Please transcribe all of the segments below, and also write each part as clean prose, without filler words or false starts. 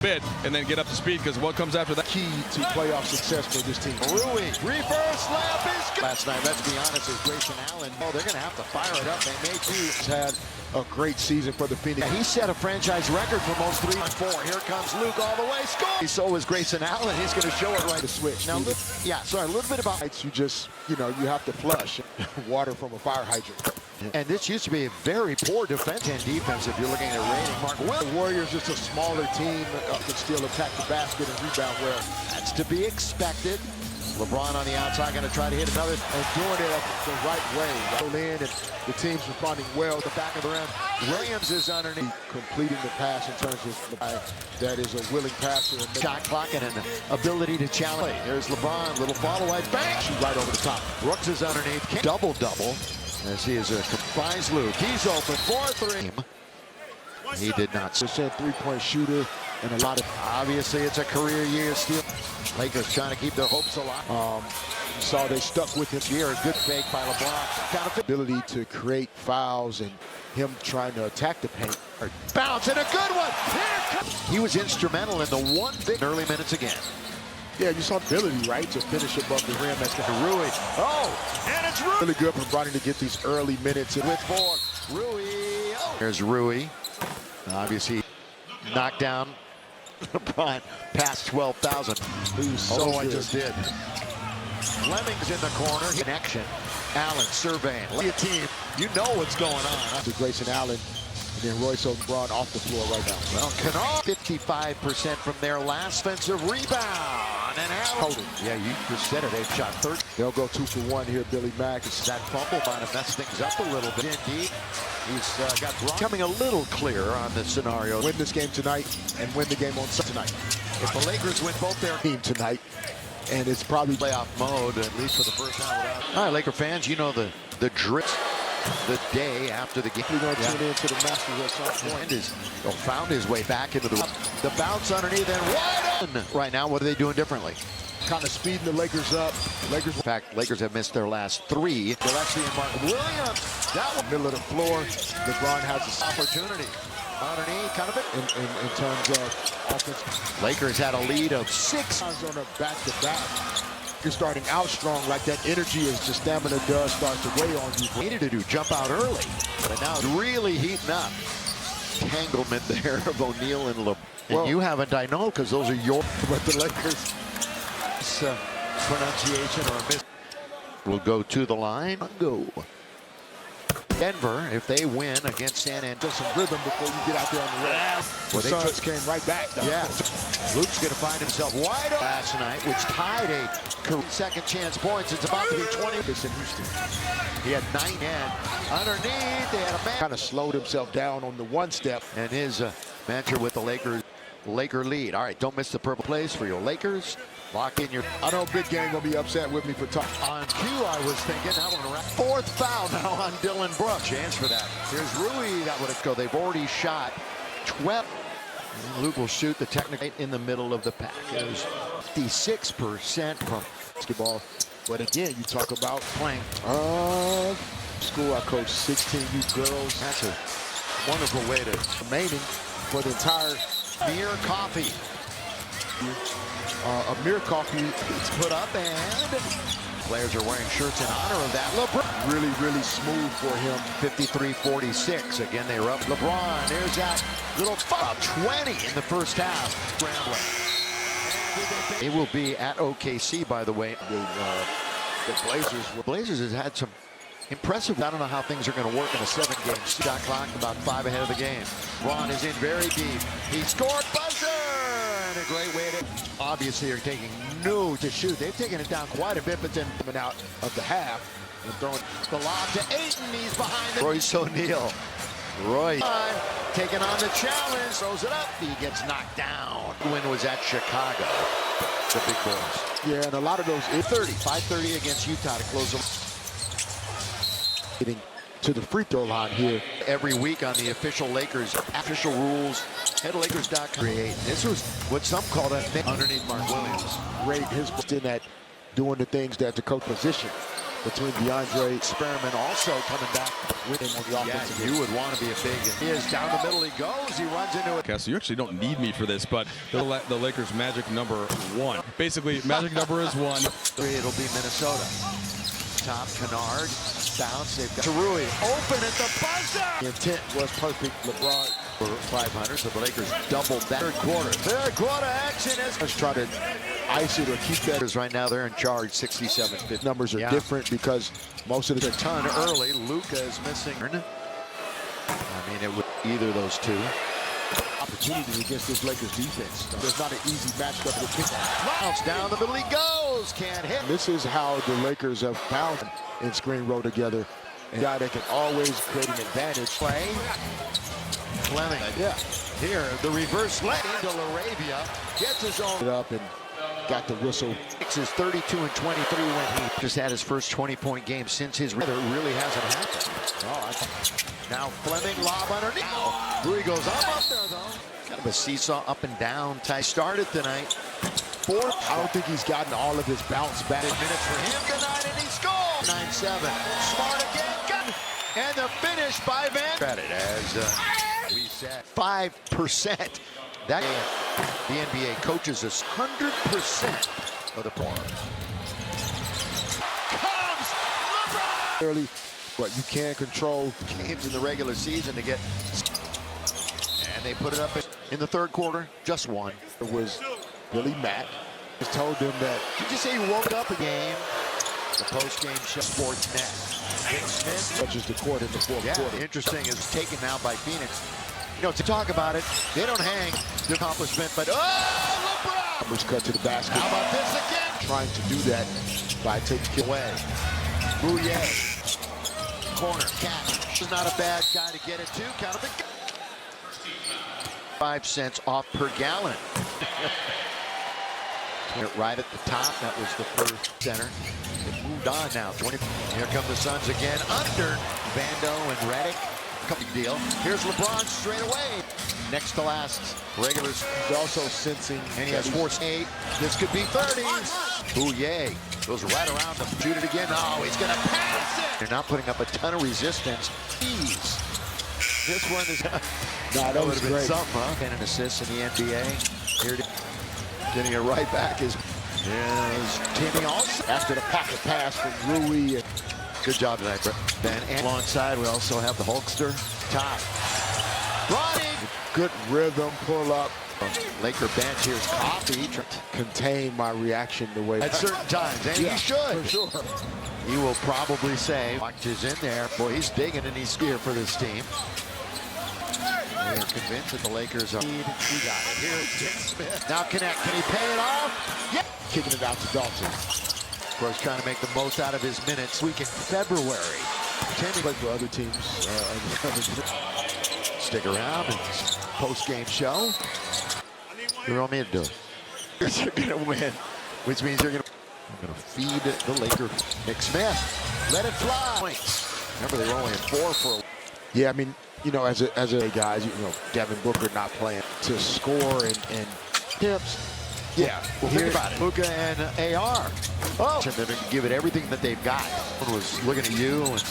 bit and then get up to speed, because what comes after that? Key to playoff success for this team. Rui, reverse layup is good. Last night, let's be honest, is Grayson Allen. Oh, they're going to have to fire it up. They may too. He's had a great season for the Phoenix. He set a franchise record for most 3-on-4. Here comes Luke all the way. Score! So is Grayson Allen. He's going to show it right to switch. Now, a little bit about. You just, you have to flush water from a fire hydrant. And this used to be a very poor defense if you're looking at rating. Mark Will. The Warriors, just a smaller team, can still attack the basket and rebound well. That's to be expected. LeBron on the outside going to try to hit another. And doing it the right way. Roll in, and the team's responding well at the back of the rim. Williams is underneath. Completing the pass in terms of that is a willing passer. And shot clock and an ability to challenge. Here's LeBron, little follow-up. Bang! Right over the top. Brooks is underneath. Double-double. As he is finds Luke. He's open. 4-3. He did not. Percent three-point shooter and a lot of. Obviously, it's a career year steal. Lakers trying to keep their hopes alive. You saw they stuck with him here. A good fake by LeBron. Kind of ability to create fouls and him trying to attack the paint. Bounce and a good one. He was instrumental in the one big early minutes again. Yeah, you saw ability, right, to finish above the rim. That's the Rui. Oh, and it's Rui. Really good for Bronny to get these early minutes. With 4. Rui. Oh. There's Rui. Obviously, knocked down. LeBron past 12,000. Who's so I just did. Fleming's in the corner. Connection. Allen surveying. Your team, you know what's going on. To Grayson Allen. And then Royce LeBron off the floor right now. Well, Kennard 55% from their last offensive rebound. And Allen. Yeah, you just said it. They've shot 30. They'll go 2 for 1 here. Billy Mack. That fumble might have messed things up a little bit. Indeed. He's got coming a little clearer on this scenario. Win this game tonight and win the game on tonight. If the Lakers win both their team tonight, and it's probably playoff mode, at least for the first time. All right, Laker fans, you know the drip. The day after the game. We're going to tune into the Masters at some point. Found his way back into the bounce underneath and wide open. Right now, what are they doing differently? Kind of speeding the Lakers up. In fact, Lakers have missed their last 3. Gillespie and Mark Williams. That one. Middle of the floor. LeBron has this opportunity. Underneath, kind of it. In terms of offense. Lakers had a lead of 6. On a back-to-back. You're starting out strong, like that energy as the stamina does start to weigh on you. Needed to do jump out early, but now it's really heating up. Entanglement there of O'Neal and LeBron. And you haven't, I know, because those are your. But the Lakers. Pronunciation or a miss. Will go to the line. Go. Denver, if they win against San Antonio. Some rhythm before you get out there on the rim. The Suns came right back, though. Yeah. Luke's going to find himself wide open last night, which tied a second chance points. It's about to be 20. It's in Houston. He had 9 in. Underneath, they had a man. Kind of slowed himself down on the one step. And his manager with the Laker lead. All right, don't miss the purple plays for your Lakers. Lock in your. I know Big Game gonna be upset with me for talking. On cue, I was thinking that one around. 4th foul now on Dylan Brooks. Chance for that. Here's Rui. That would go. They've already shot 12. And Luke will shoot the technical in the middle of the pack. It was 56% from basketball. But again, you talk about playing. School, I coach 16 youth girls. That's a wonderful way to remaining for the entire Mir Coffee. Amir Coffee. It's put up and players are wearing shirts in honor of that. LeBron. Really, really smooth for him. 53-46. Again, they were up. LeBron, there's that little 20 in the first half. Scrambling. It will be at OKC, by the way. The Blazers has had some impressive. I don't know how things are going to work in a 7-game shot clock. About 5 ahead of the game. Ron is in very deep. He scored buzzer. And a great way to. Obviously, they're taking no to shoot. They've taken it down quite a bit, but then coming out of the half and throwing the lob to Ayton. He's behind it. Royce O'Neal. Royce taking on the challenge. Throws it up. He gets knocked down. The win was at Chicago. The big boys. Yeah, and a lot of those. 5:30 against Utah to close them. Getting to the free throw line here every week on the official Lakers official rules. Head to Lakers.com. This was what some call that underneath Mark Williams. Great his in that doing the things that the coach position. between DeAndre. Experiment also coming back with him on the offensive. You would want to be a big. He is down the middle. He goes. He runs into it. Okay, so you actually don't need me for this, but the Lakers' magic number 1. Basically, magic number is 1. It'll be Minnesota. Top Kennard. Bounce. They've got Rui open at the buzzer. The intent was perfect. LeBron For 500, so the Lakers doubled that. Third quarter action is. let's try to ice it or keep that. Right now they're in charge, 67-50. Numbers are different because most of the Ton early. Luka is missing. I mean, it would either of those two. opportunities against this Lakers defense. There's not an easy matchup with kick. Bounce down the middle. He goes. Can't hit. This is how the Lakers have found in screen roll together. A guy that can always create an advantage. Play. Fleming. Yeah. Here, the reverse leg into LaRavia. Gets his own. It up and got the whistle. It's his 32 and 23 when he just had his first 20-point game since his. It really hasn't happened. Now Fleming lob underneath. Rui goes up there though. Kind of a seesaw up and down type. Started tonight. Fourth. I don't think he's gotten all of his bounce back. Minutes for him tonight, and he scores. 9-7. Smart again. Got it. And the finish by Van. Credit as we said 5%. That the NBA coaches us 100% of the point. Comes LeBron. Early, but you can control Games in the regular season to get. And they put it up in the third quarter. Just one. it was Billy Mack. Just told them that Did you say you woke up a game? The post-game show Sportsnet. Nick Smith. touches the court in the fourth quarter. Interesting is taken now by Phoenix. You know, to talk about it, they don't hang the accomplishment, but LeBron! Numbers cut to the basket. How about this again? Trying to do that by taking Away. Bouye. Corner. Catch. Is not a bad guy to get it to. Count of the 5 cents off per gallon. Right at the top. That was the first center. It moved on now. 20. Here come the Suns again. Under Vando and Redick. Big deal. Here's LeBron straight away. Next to last. Regulars. He's also sensing. And he has 4-8. This could be 30s. Bouye goes right around to shoot it again. Oh, he's going to pass it. They're not putting up a ton of resistance. Jeez. This one is. Nah, that was been great. something, huh? And an assist in the NBA. Here, getting it right back is Timmy also. After the pocket pass from Rui. Good job tonight, Ben. And alongside, we also have the Hulkster. Top. Ronnie. Good rhythm, pull up. Laker bench. Here's Coffee. Contain my reaction the way. At certain times, and Yeah, he should. for sure. He will probably say, Watch is in there. Boy, he's digging and he's here for this team. They're convinced that the Lakers are. He got it. Here's Dick Smith. Now connect. Can he pay it off? Yep. Kicking it out to Dalton. Of course, trying to make the most out of his minutes. Week in February. Timmy played for other teams. Stick around and post-game show. You want me to do it? You're going to win, which means you're going to feed the Laker. Nick Smith, let it fly. Points. Remember, they were only at 4 for. Yeah, I mean, you know, as a guys, you know, Devin Booker not playing to score and tips. Yeah, well, think about it. Luka and AR. Oh, they're going to give it everything that they've got. One was looking at you, and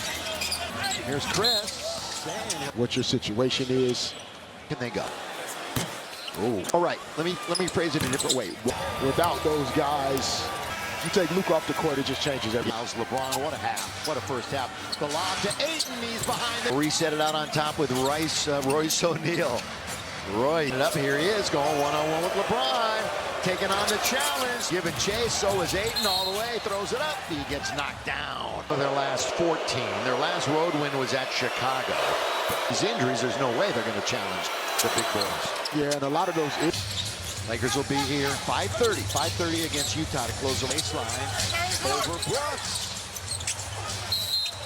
here's Chris. What your situation is. Can they go? Ooh. All right, let me phrase it a different way. Without those guys, you take Luka off the court, it just changes everything. How's LeBron? What a half. What a first half. The lob to Ayton. He's behind it. Reset it out on top with Royce O'Neal. Roy up here. He is going one-on-one with LeBron. Taking on the challenge. Giving chase. So is Ayton all the way. Throws it up. He gets knocked down. For their last 14. Their last road win was at Chicago. These injuries, there's no way they're going to challenge the big boys. Yeah, and a lot of those. Lakers will be here 5:30 against Utah to close the baseline. Over Brooks.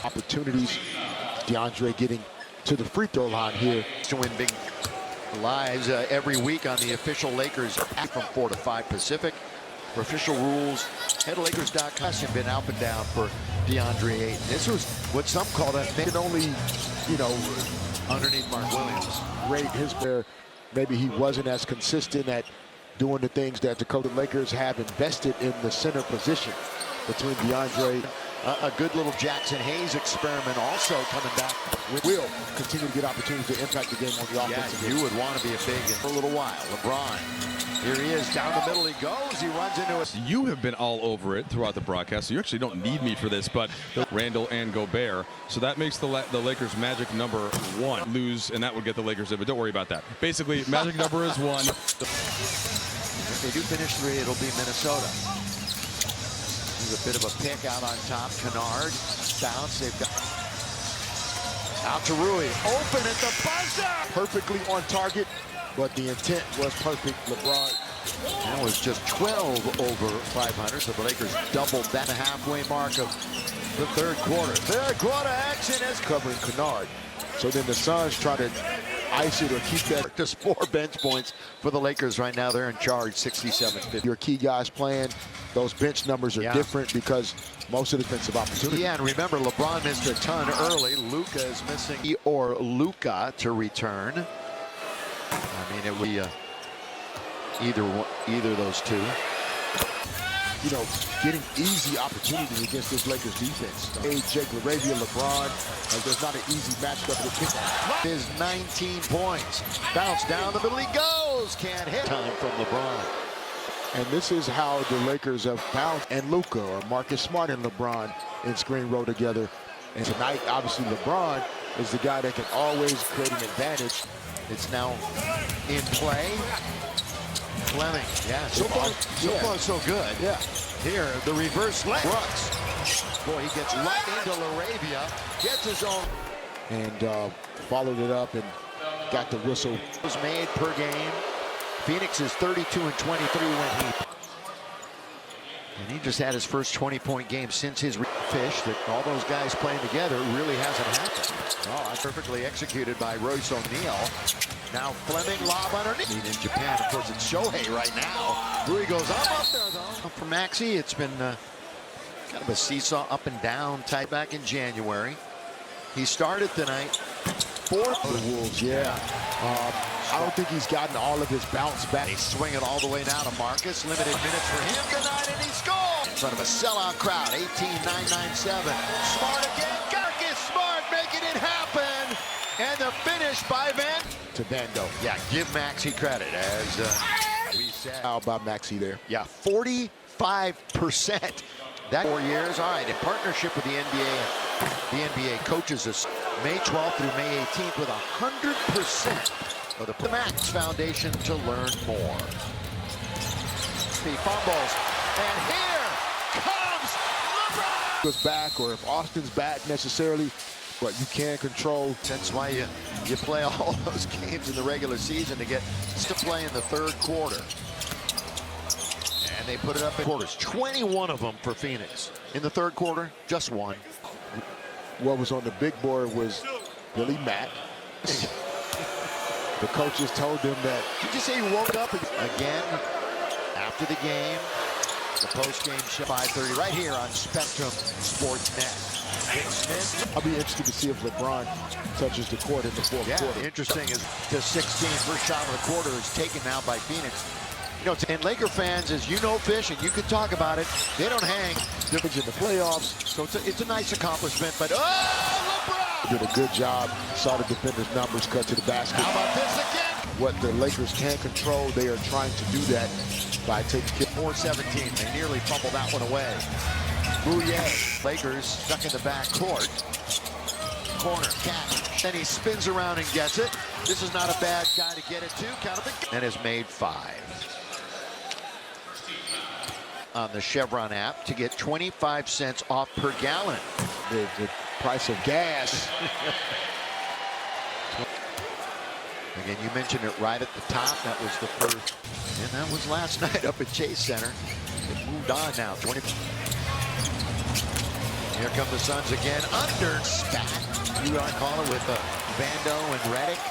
Opportunities. DeAndre getting to the free throw line here. To win big lives every week on the official Lakers app from 4 to 5 Pacific. For official rules, head to Lakers.com. Has been up and down for DeAndre Ayton. This was what some call that Can only, you know, underneath Mark Williams. rate his player. Maybe he wasn't as consistent at doing the things that the Lakers have invested in the center position between DeAndre a good little Jackson Hayes experiment also coming back. Will continue to get opportunities to impact the game on the offensive end. You would want to be a big for a little while. LeBron, here he is down the middle. He goes. He runs into us. You have been all over it throughout the broadcast, so you actually don't need me for this, but Randall and Gobert. So that makes the Lakers magic number 1 lose, and that would get the Lakers in, but don't worry about that. Basically, magic number is 1. If they do finish 3, it'll be Minnesota. There's a bit of a pick out on top. Kennard, bounce. They've got out to Rui. Open at the buzzer. Perfectly on target, but the intent was perfect. LeBron. That was just 12 over 500. So the Lakers doubled that halfway mark of the third quarter. Third quarter action is Covering Kennard. So then the Suns try to ice it or keep that. just 4 bench points for the Lakers right now. They're in charge, 67-50. Your key guys playing, those bench numbers are different because most of the defensive opportunity. Yeah, and remember, LeBron missed a ton early. Luka is missing, or Luka to return. I mean, it would be either of those two. You know, getting easy opportunities against this Lakers defense. Jake LaRavia, LeBron, there's not an easy matchup to pick. Is 19 points. Bounce down the middle, he goes. Can't hit. Time from LeBron. And this is how the Lakers have bounced. And Luka or Marcus Smart and LeBron in screen row together. And tonight, obviously, LeBron is the guy that can always create an advantage. It's now in play. Fleming, yeah, so far so good. Yeah. Here, the reverse leg. Brooks. Boy, he gets right into LaRavia, gets his own. And followed it up and got the whistle. Was made per game. Phoenix is 32 and 23 when he. And he just had his first 20-point game since his fish. That all those guys playing together really hasn't happened. Oh, perfectly executed by Royce O'Neal. Now Fleming, lob underneath. In Japan, of course, it's Shohei right now. Rui goes up there, though. For Maxey, it's been kind of a seesaw up and down type back in January. He started tonight. 4th. The Wolves, yeah. I don't think he's gotten all of his bounce back. They swing it all the way now to Marcus. Limited minutes for him tonight, and he scores! In front of a sellout crowd, 18,997. Smart again, Marcus Smart making it happen! And the finish by To Vando. Yeah, give Maxey credit, as we said. How about Maxey there? Yeah, 45%. That 4 years, all right, in partnership with the NBA coaches us May 12th through May 18th with 100% of the Max Foundation to learn more. He fumbles, and here comes LeBron! Was back, or if Austin's back necessarily, but you can control. That's why you play all those games in the regular season to get to play in the third quarter. And they put it up in quarters. 21 of them for Phoenix. In the third quarter, just 1. What was on the big board was Billy Mack. The coaches told them that. Did you say you woke up again after the game? The post-game show 5:30 right here on Spectrum Sportsnet. I'll be interested to see if LeBron touches the court in the fourth quarter. Interesting is the 16th first shot of the quarter is taken now by Phoenix. You know, and Laker fans, as you know, Fish, and you can talk about it, they don't hang. Difference in the playoffs. So it's a nice accomplishment, but LeBron! Did a good job. Saw the defender's numbers cut to the basket. How about this again? What the Lakers can control, they are trying to do that by taking care. 4-17. They nearly fumbled that one away. Bouye. Lakers stuck in the back court. Corner, catch. Then he spins around and gets it. This is not a bad guy to get it to. Count of the and has made 5. On the Chevron app to get 25 cents off per gallon. The price of gas. Again, you mentioned it right at the top. That was the first. And that was last night up at Chase Center. It moved on now. 20. Here come the Suns again. Under spat. You want to call it with Vando and Redick.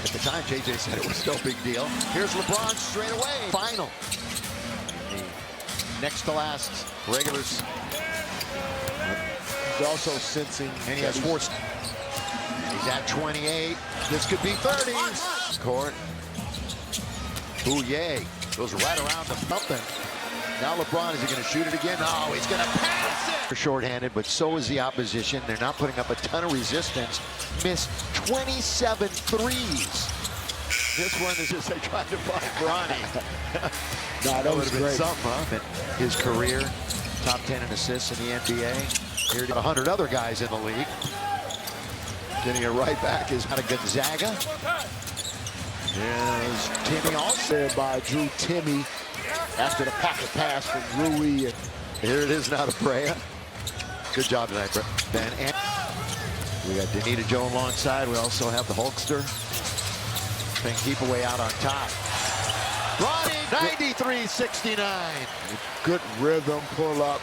At the time, JJ said it was no big deal. Here's LeBron straight away. Final. Next to last regulars. He's also sensing. And he has 4. He's at 28. This could be 30. Court. Bouye goes right around the something. Now LeBron, is he going to shoot it again? No, he's going to pass it. They're shorthanded, but so is the opposition. They're not putting up a ton of resistance. Missed 27 threes. This one is just they tried to find Bronny. Nah, that was would have been great. something, huh? His career, top 10 in assists in the NBA. Here, 100 other guys in the league. Getting it right back is out of Gonzaga. There's Timmy also. There by Drew Timmy after the pocket pass from Rui. And Here it is now to Brea. Good job tonight, Ben. And we got Danita Joe alongside. We also have the Hulkster. And keep away out on top. Ronnie, 93-69. good rhythm, pull up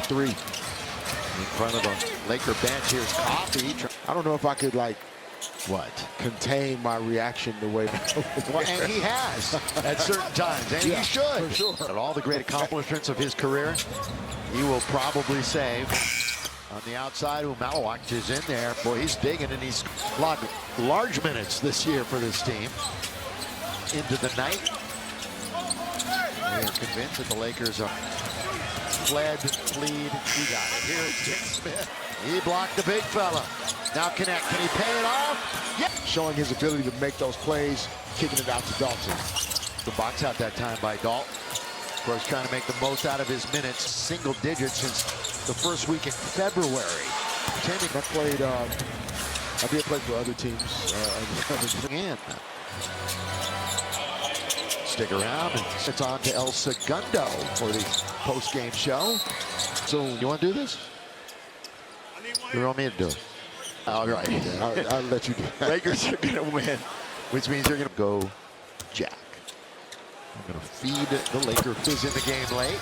three. In front of the Laker bench, here's Coffee. I don't know if I could, like, What? contain my reaction the way. Well, and he has at certain times, and Yeah, he should. for sure. At all the great accomplishments of his career, he will probably save. On the outside, Malawak is in there. Boy, he's digging, and he's logged large minutes this year for this team. Into the night. They're convinced that the Lakers are fled, fleed. He got it. Here's Dick Smith. He blocked the big fella. Now connect. Can he pay it off? Yep. Showing his ability to make those plays, kicking it out to Dalton. The box out that time by Dalton. Of course, trying to make the most out of his minutes. Single digits since the first week in February. Timmy I did play for other teams. in. Stick around, and it's on to El Segundo for the post-game show. So, you want to do this? You want me to do it? All right. I'll let you do it. Lakers are going to win, which means they're going to go Jack. I'm going to feed the Laker fizz in the game late.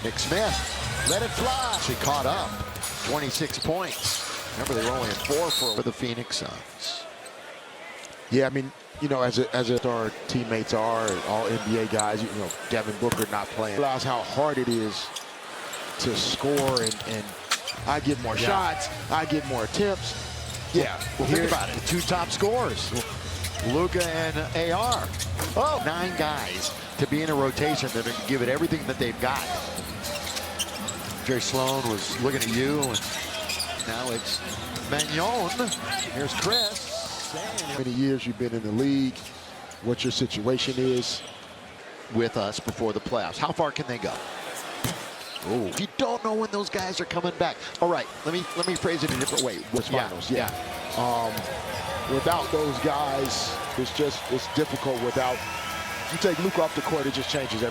Nick Smith, let it fly. She caught up, 26 points. Remember, they were only at 4 for the Phoenix Suns. Yeah, I mean, you know, as our teammates are, all NBA guys, you know, Devin Booker not playing. Realize how hard it is to score, and I get more shots, I get more attempts. Yeah, Well, think about it. The two top scorers, Luka and AR. Oh, 9 guys to be in a rotation that can give it everything that they've got. Jerry Sloan was looking at you, and now it's Magnon. Here's Chris. How many years you've been in the league, what your situation is. With us before the playoffs. How far can they go? Oh, you don't know when those guys are coming back. All right, let me phrase it a different way. With finals, yeah. Without those guys, it's difficult. Without, you take Luka off the court, it just changes everything.